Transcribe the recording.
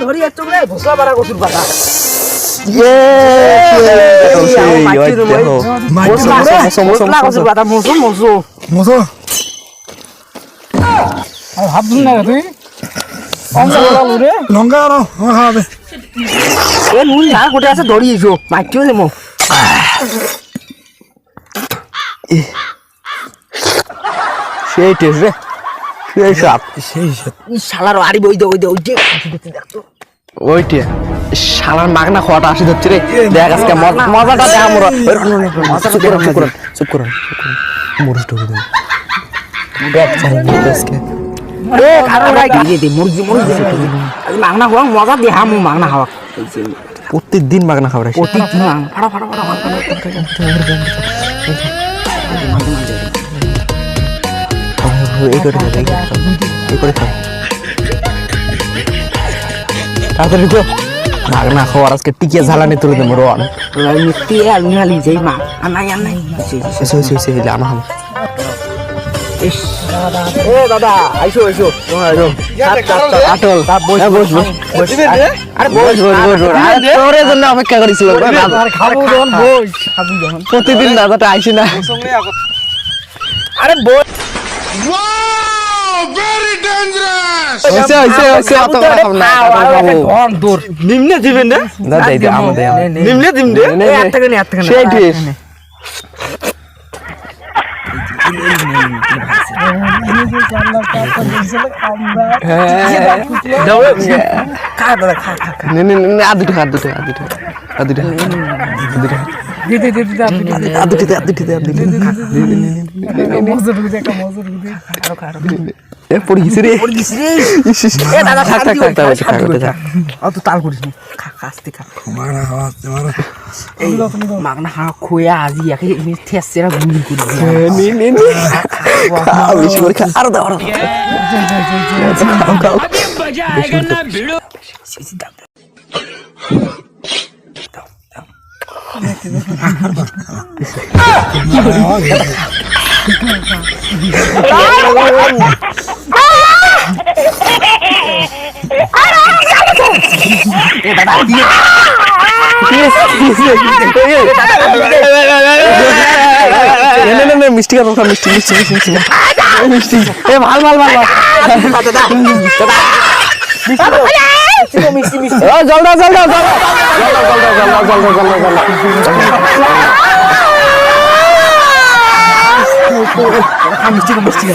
ধরি একটু রে ভোসলা বাড়া কচুর পাতা ধরিয়েছো মাইকেও নেবো সেই টেস্ট রে সেই স্বাদ শালার আড়ি বই দে ওই দে ওই যে দেখতো ওইটি শালার মাগনা খাওয়াটা আসি ধরছে রে দেখ আজকে মজাটা দেখ আমরা চুপ করুন মরিচ ঢুকে দেন দেখ চাই আজকে মাগনা খাওয়া মজা দিয়ে হামু মাগনা খাওয়া প্রত্যেকদিন মাগনা খাবার প্রত্যেকদিন ফাড়া ফাড়া ফাড়া এই করে খাও তাড়াতাড়ি তো মাগনা খাওয়ার আজকে টিকিয়া ঝালানি তুলে দেবো রোয়ান মিষ্টি আর মিহালি যেই মা আনাই আনাই আনা হবে এ দাদা আইসো আইসো আটল বস আরে বস তোর জন্য অপেক্ষা করেছিল প্রতিদিন দাদাটা আইসি না আরে বস নিম্নে দিবেন রে নিম্নে দিম রে সেই ড্রেস মাগনা খাওয়া খোয়া আজি একে ঠেসেরা গুলি করে বেশি করে খা আর দাও মিষ্টি খাবো মিষ্টি মিষ্টি মিষ্টি মিষ্টি ভাল ভাল ভাল জলদা জলদা মিষ্টি মিষ্টি